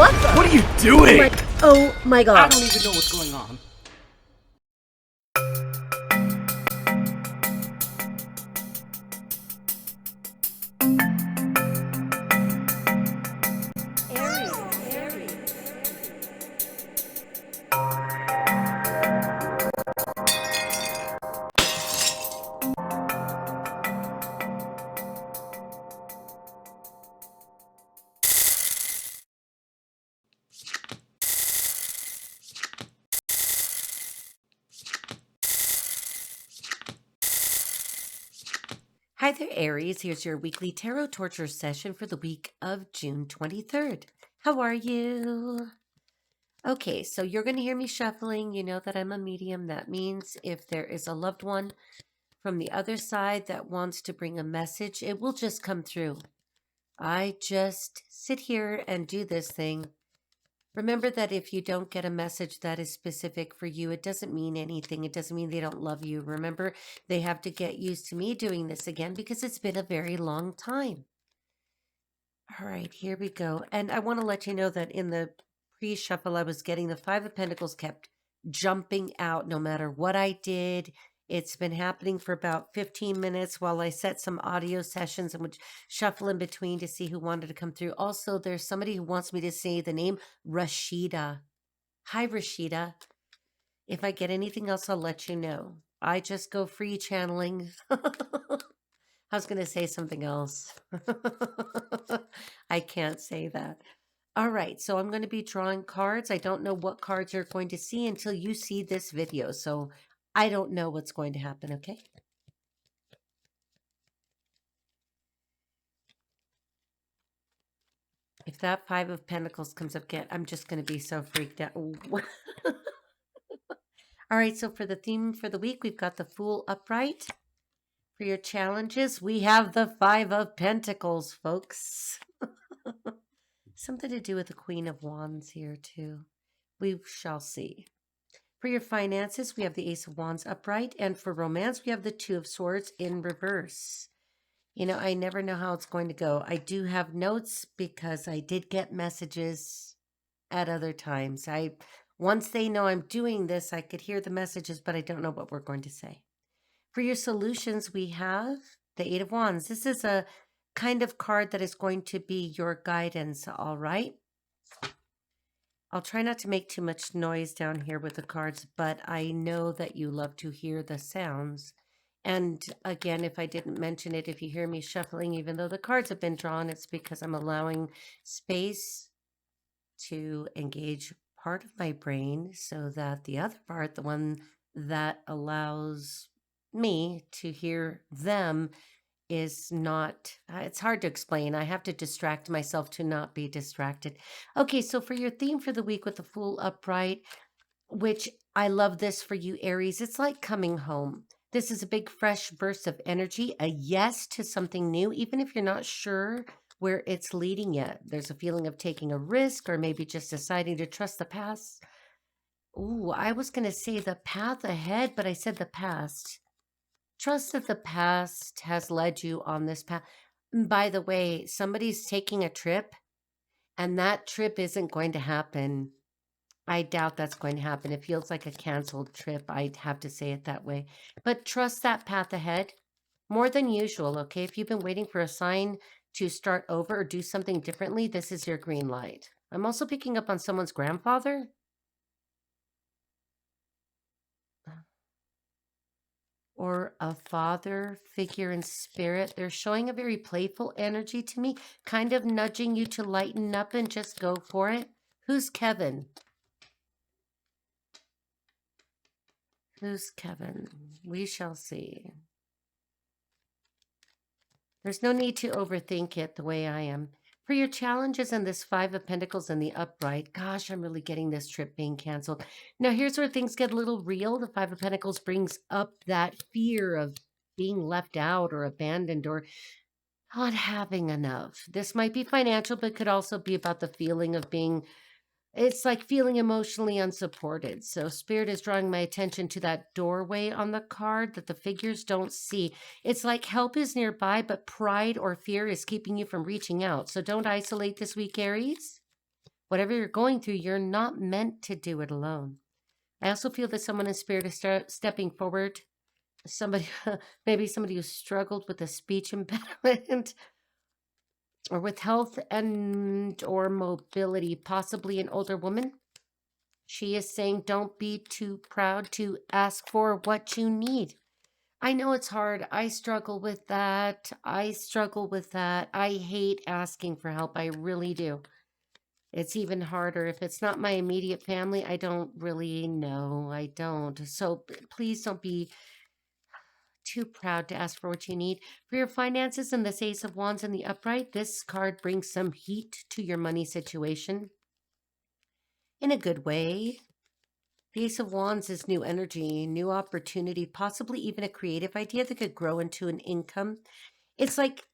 What the? What are you doing? Oh my god. I don't even know what's going on. Hi there, Aries. Here's your weekly tarot torture session for the week of June 23rd. How are you? Okay, so you're going to hear me shuffling. You know that I'm a medium. That means if there is a loved one from the other side that wants to bring a message, it will just come through. I just sit here and do this thing. Remember that if you don't get a message that is specific for you, it doesn't mean anything. It doesn't mean they don't love you. Remember, they have to get used to me doing this again because it's been a very long time. All right, here we go. And I want to let you know that in the pre-shuffle, I was getting the Five of Pentacles kept jumping out no matter what I did. It's been happening for about 15 minutes while I set some audio sessions and would shuffle in between to see who wanted to come through. Also, there's somebody who wants me to say the name Rashida. Hi, Rashida. If I get anything else, I'll let you know. I just go free channeling. I was going to say something else. I can't say that. All right, so I'm going to be drawing cards. I don't know what cards you're going to see until you see this video. So I don't know what's going to happen, okay? If that Five of Pentacles comes up again, I'm just going to be so freaked out. All right, so for the theme for the week, we've got the Fool upright. For your challenges, we have the Five of Pentacles, folks. Something to do with the Queen of Wands here, too. We shall see. For your finances, we have the Ace of Wands upright. And for romance, we have the Two of Swords in reverse. You know, I never know how it's going to go. I do have notes because I did get messages at other times. Once they know I'm doing this, I could hear the messages, but I don't know what we're going to say. For your solutions, we have the Eight of Wands. This is a kind of card that is going to be your guidance, all right? I'll try not to make too much noise down here with the cards, but I know that you love to hear the sounds. And again, if I didn't mention it, if you hear me shuffling, even though the cards have been drawn, it's because I'm allowing space to engage part of my brain so that the other part, the one that allows me to hear them, is not, it's hard to explain. I have to distract myself to not be distracted. Okay, so for your theme for the week with the Fool upright, which I love this for you, Aries, it's like coming home. This is a big fresh burst of energy, a yes to something new, even if you're not sure where it's leading yet. There's a feeling of taking a risk or maybe just deciding to trust the past. Ooh, I was going to say the path ahead, but I said the past. Trust that the past has led you on this path. By the way, somebody's taking a trip and that trip isn't going to happen. I doubt that's going to happen. It feels like a canceled trip. I'd have to say it that way. But trust that path ahead more than usual, okay? If you've been waiting for a sign to start over or do something differently, this is your green light. I'm also picking up on someone's grandfather. Or a father figure in spirit. They're showing a very playful energy to me, kind of nudging you to lighten up and just go for it. Who's Kevin? Who's Kevin? We shall see. There's no need to overthink it the way I am. For your challenges and this Five of Pentacles and the upright, gosh, I'm really getting this trip being canceled. Now, here's where things get a little real. The Five of Pentacles brings up that fear of being left out or abandoned or not having enough. This might be financial, but could also be about the feeling of being, it's like feeling emotionally unsupported. So Spirit is drawing my attention to that doorway on the card that the figures don't see. It's like help is nearby, but pride or fear is keeping you from reaching out. So don't isolate this week, Aries. Whatever you're going through, you're not meant to do it alone. I also feel that someone in spirit is stepping forward. Somebody, maybe somebody who struggled with a speech impediment or with health and or mobility, possibly an older woman. She is saying, don't be too proud to ask for what you need. I know it's hard. I struggle with that. I hate asking for help. I really do. It's even harder if it's not my immediate family. I don't really know. I don't. So please don't be too proud to ask for what you need. For your finances and this Ace of Wands in the upright, this card brings some heat to your money situation in a good way. The Ace of Wands is new energy, new opportunity, possibly even a creative idea that could grow into an income. It's like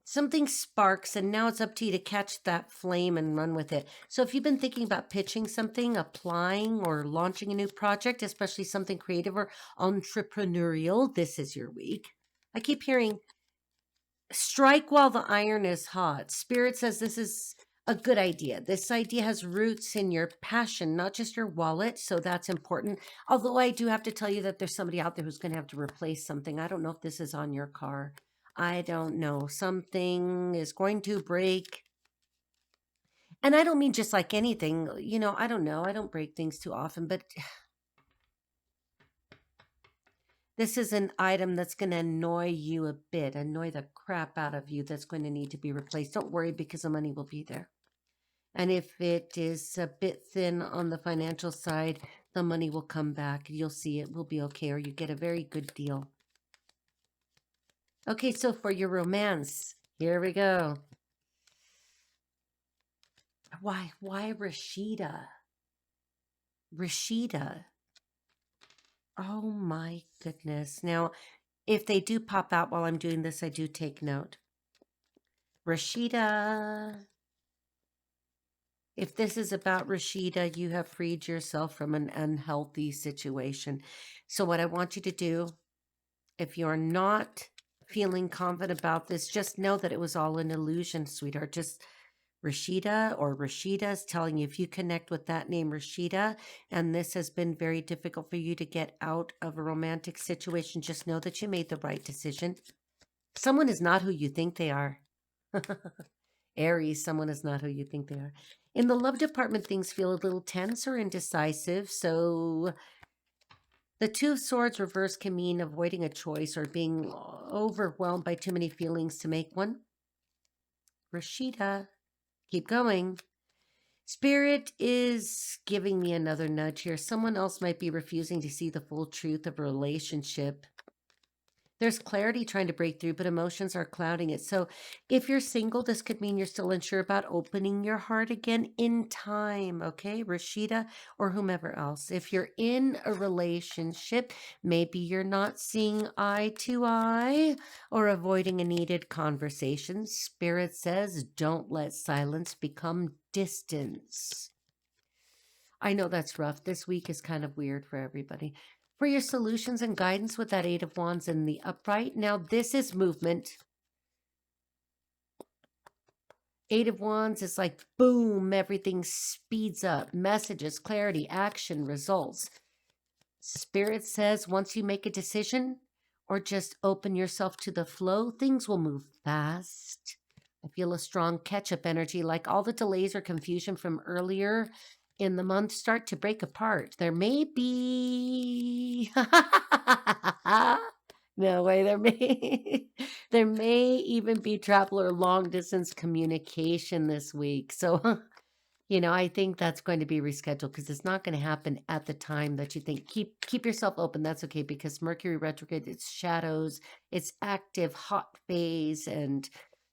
something sparks and now it's up to you to catch that flame and run with it. So if you've been thinking about pitching something, applying or launching a new project, especially something creative or entrepreneurial, this is your week. I keep hearing strike while the iron is hot. Spirit says this is a good idea. This idea has roots in your passion, not just your wallet. So that's important. Although I do have to tell you that there's somebody out there who's going to have to replace something. I don't know if this is on your car. I don't know. Something is going to break. And I don't mean just like anything. You know, I don't know. I don't break things too often, but this is an item that's going to annoy you a bit, annoy the crap out of you, that's going to need to be replaced. Don't worry, because the money will be there. And if it is a bit thin on the financial side, the money will come back. You'll see it will be okay, or you get a very good deal. Okay, so for your romance, here we go. Why Rashida? Rashida. Oh my goodness. Now, if they do pop out while I'm doing this, I do take note. Rashida. If this is about Rashida, you have freed yourself from an unhealthy situation. So what I want you to do, if you're not feeling confident about this, just know that it was all an illusion, sweetheart. Just Rashida is telling you, if you connect with that name, Rashida, and this has been very difficult for you to get out of a romantic situation, just know that you made the right decision. Someone is not who you think they are. Aries, someone is not who you think they are. In the love department, things feel a little tense or indecisive. So the Two of Swords reverse can mean avoiding a choice or being overwhelmed by too many feelings to make one. Rashida, keep going. Spirit is giving me another nudge here. Someone else might be refusing to see the full truth of a relationship. There's clarity trying to break through, but emotions are clouding it. So if you're single, this could mean you're still unsure about opening your heart again in time, okay? Rashida or whomever else. If you're in a relationship, maybe you're not seeing eye to eye or avoiding a needed conversation. Spirit says, don't let silence become distance. I know that's rough. This week is kind of weird for everybody. For your solutions and guidance with that Eight of Wands in the upright. Now, this is movement. Eight of Wands is like, boom, everything speeds up. Messages, clarity, action, results. Spirit says once you make a decision or just open yourself to the flow, things will move fast. I feel a strong catch-up energy, like all the delays or confusion from earlier in the month start to break apart. There may be no way, there may even be travel or long distance communication this week. So you know, I think that's going to be rescheduled because it's not going to happen at the time that you think. Keep yourself open. That's okay, because Mercury retrograde, it's shadows, it's active hot phase, and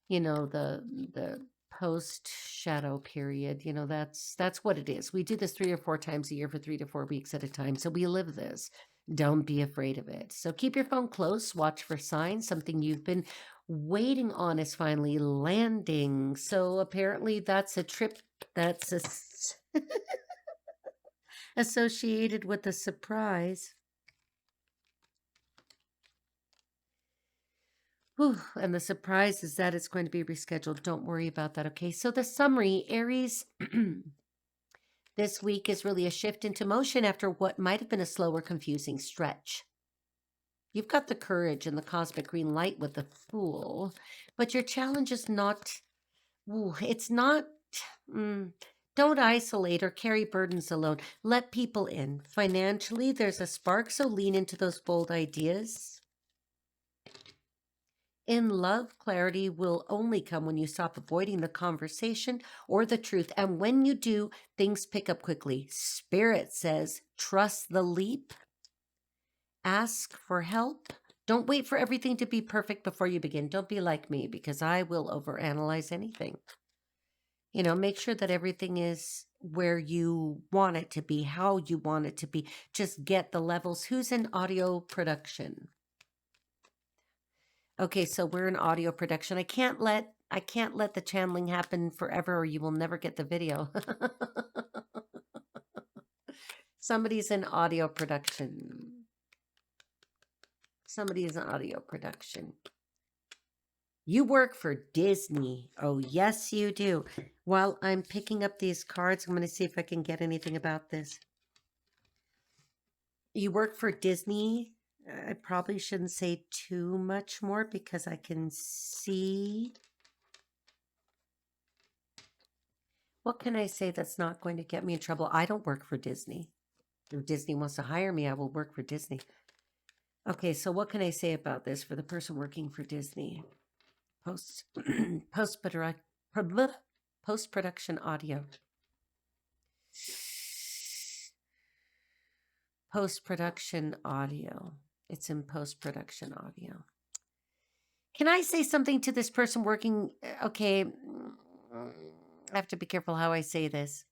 you know the post shadow period. You know, that's what it is. We do this 3 or 4 times a year for 3 to 4 weeks at a time. So we live this. Don't be afraid of it. So keep your phone close. Watch for signs. Something you've been waiting on is finally landing. So apparently that's a trip that's associated with a surprise. Whew, and the surprise is that it's going to be rescheduled. Don't worry about that. Okay. So the summary, Aries, this week is really a shift into motion after what might have been a slower, confusing stretch. You've got the courage and the cosmic green light with the Fool, but your challenge is not, it's not, don't isolate or carry burdens alone. Let people in. Financially, there's a spark, so lean into those bold ideas. In love, clarity will only come when you stop avoiding the conversation or the truth. And when you do, things pick up quickly. Spirit says, trust the leap. Ask for help. Don't wait for everything to be perfect before you begin. Don't be like me because I will overanalyze anything. You know, make sure that everything is where you want it to be, how you want it to be. Just get the levels. Who's in audio production? Okay, so we're in audio production. I can't let the channeling happen forever or you will never get the video. Somebody's in audio production. Somebody is in audio production. You work for Disney. Oh, yes, you do. While I'm picking up these cards, I'm going to see if I can get anything about this. You work for Disney. I probably shouldn't say too much more because I can see. What can I say that's not going to get me in trouble? I don't work for Disney. If Disney wants to hire me, I will work for Disney. Okay, so what can I say about this for the person working for Disney? Post-production audio. Post-production audio. It's in post-production audio. Can I say something to this person working? Okay, I have to be careful how I say this.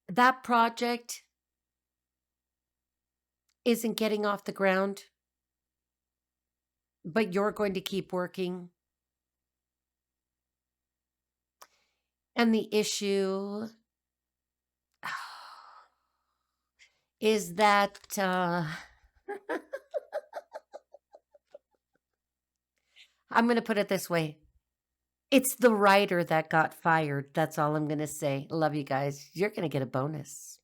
That project isn't getting off the ground, but you're going to keep working. And the issue is that I'm going to put it this way. It's the writer that got fired. That's all I'm going to say. Love you guys. You're going to get a bonus.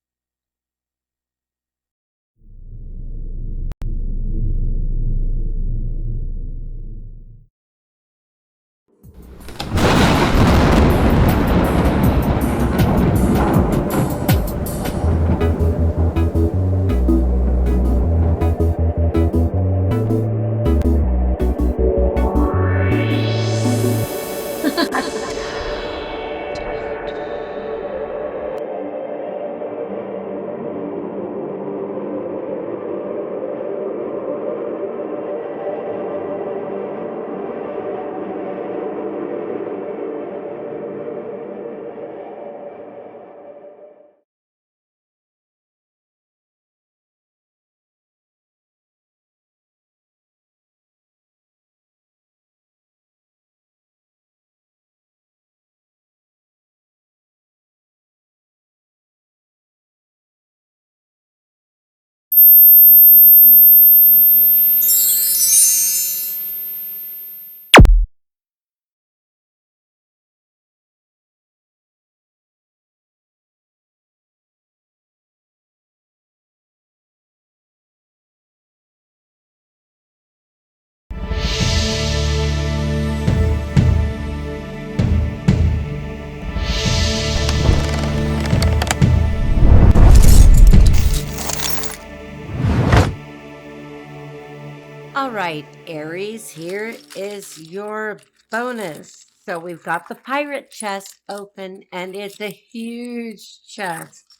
All right, Aries, here is your bonus. So we've got the pirate chest open, and it's a huge chest.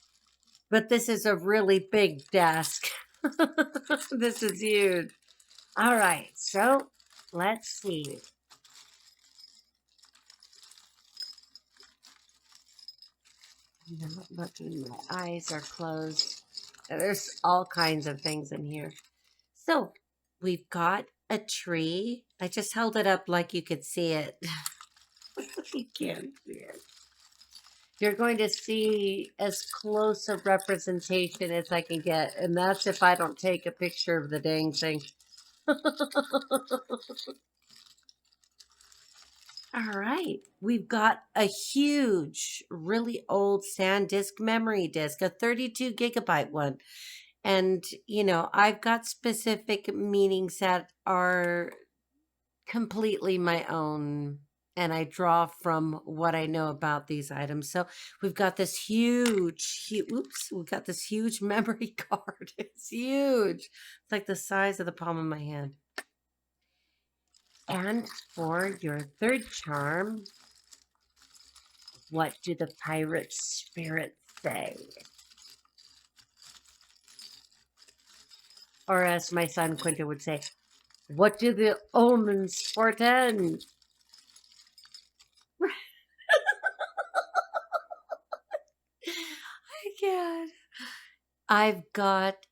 But this is a really big desk. This is huge. All right, so let's see. I'm not looking, my eyes are closed. There's all kinds of things in here. So we've got a tree. I just held it up like you could see it. You can't see it. You're going to see as close a representation as I can get. And that's if I don't take a picture of the dang thing. All right. We've got a huge, really old SanDisk memory disk, a 32 gigabyte one. And, I've got specific meanings that are completely my own. And I draw from what I know about these items. So we've got this we've got this huge memory card. It's huge. It's like the size of the palm of my hand. And for your third charm, what do the pirate spirits say? Or as my son Quinto would say, what do the omens portend? I can't. I've got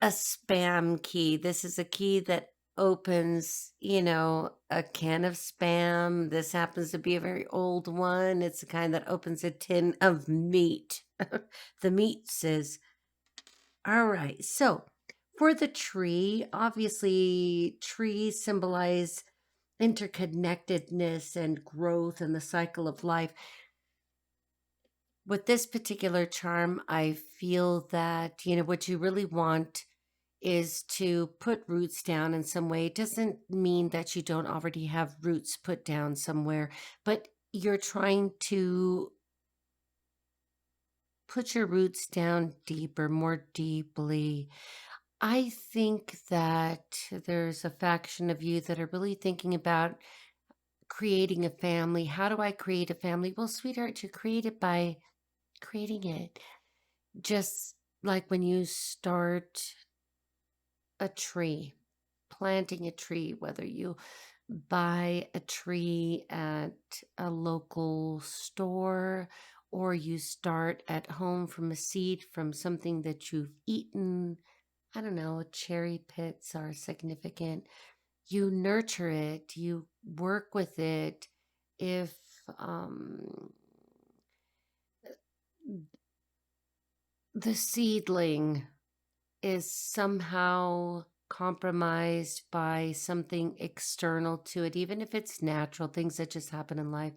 a spam key. This is a key that opens, a can of spam. This happens to be a very old one. It's the kind that opens a tin of meat. The meat says, all right. So for the tree, obviously, trees symbolize interconnectedness and growth and the cycle of life. With this particular charm, I feel that, what you really want is to put roots down in some way. It doesn't mean that you don't already have roots put down somewhere, but you're trying to put your roots down deeper, more deeply. I think that there's a faction of you that are really thinking about creating a family. How do I create a family? Well, sweetheart, you create it by creating it. Just like when you start a tree, planting a tree, whether you buy a tree at a local store or you start at home from a seed from something that you've eaten. I don't know, cherry pits are significant. You nurture it, you work with it. If the seedling is somehow compromised by something external to it, even if it's natural, things that just happen in life,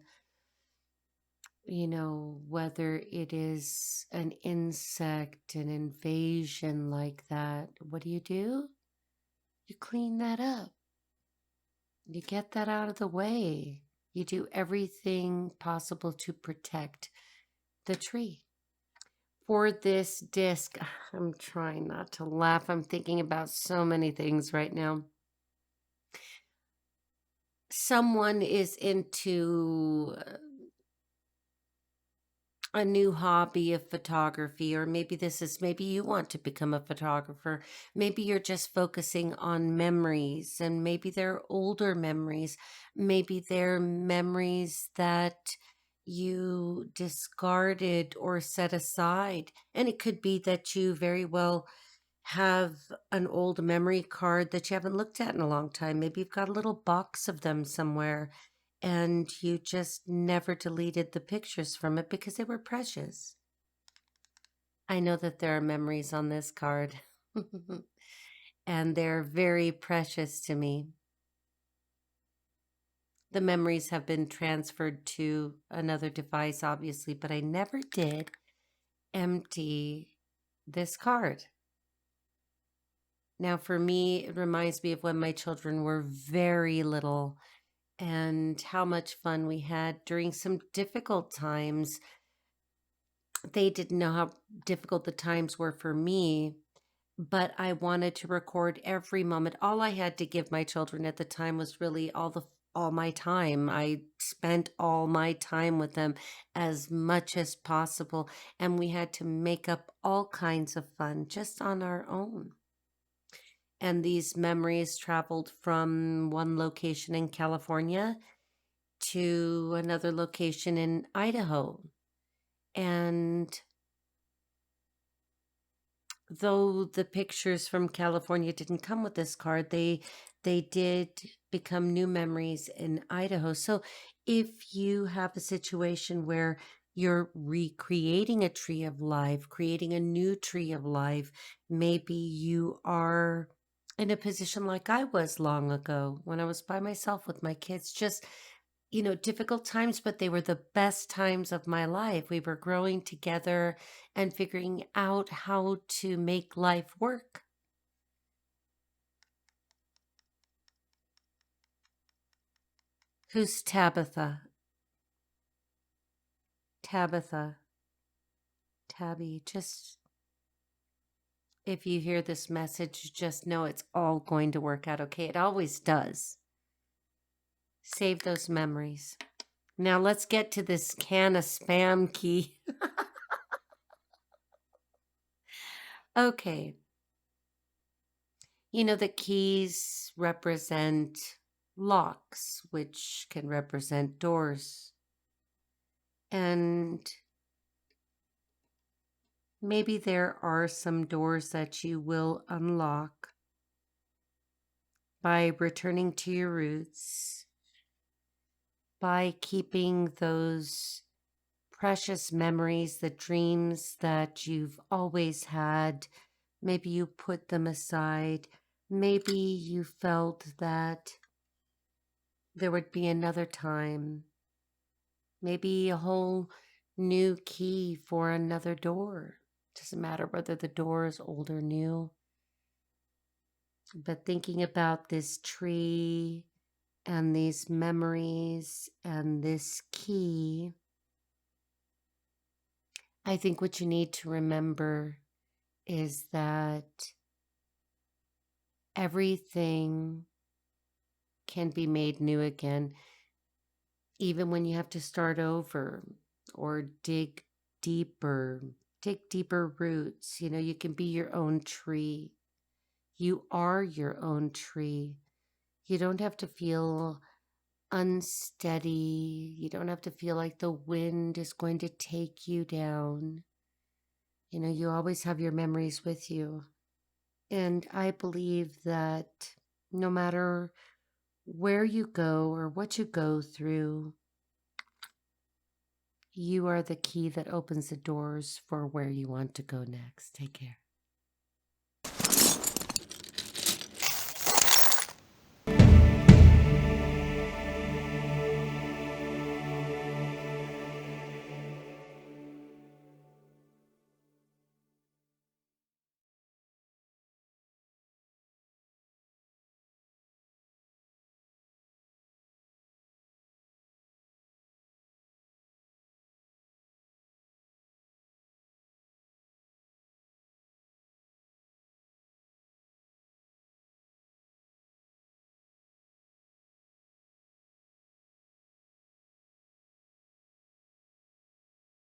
whether it is an insect, an invasion like that, what do? You clean that up. You get that out of the way. You do everything possible to protect the tree. For this disc, I'm trying not to laugh. I'm thinking about so many things right now. Someone is into a new hobby of photography, or maybe you want to become a photographer. Maybe you're just focusing on memories, and maybe they're older memories. Maybe they're memories that you discarded or set aside. And it could be that you very well have an old memory card that you haven't looked at in a long time. Maybe you've got a little box of them somewhere and you just never deleted the pictures from it because they were precious. I know that there are memories on this card, and they're very precious to me. The memories have been transferred to another device, obviously, but I never did empty this card. Now, for me, it reminds me of when my children were very little and how much fun we had during some difficult times. They didn't know how difficult the times were for me, but I wanted to record every moment. All I had to give my children at the time was really all my time. I spent all my time with them as much as possible, and we had to make up all kinds of fun just on our own. And these memories traveled from one location in California to another location in Idaho. And though the pictures from California didn't come with this card, they did become new memories in Idaho. So if you have a situation where you're recreating a tree of life, creating a new tree of life, maybe you are in a position like I was long ago when I was by myself with my kids. Just, difficult times, but they were the best times of my life. We were growing together and figuring out how to make life work. Who's Tabitha? Tabitha. Tabby. Just, if you hear this message, just know it's all going to work out okay. It always does. Save those memories. Now let's get to this can of spam key. Okay. You know, the keys represent locks, which can represent doors. And maybe there are some doors that you will unlock by returning to your roots, by keeping those precious memories, the dreams that you've always had. Maybe you put them aside. Maybe you felt that there would be another time. Maybe a whole new key for another door. Doesn't matter whether the door is old or new. But thinking about this tree and these memories and this key, I think what you need to remember is that everything can be made new again, even when you have to start over or dig deeper roots. You can be your own tree. You are your own tree. You don't have to feel unsteady. You don't have to feel like the wind is going to take you down. You always have your memories with you. And I believe that no matter where you go or what you go through, you are the key that opens the doors for where you want to go next. Take care.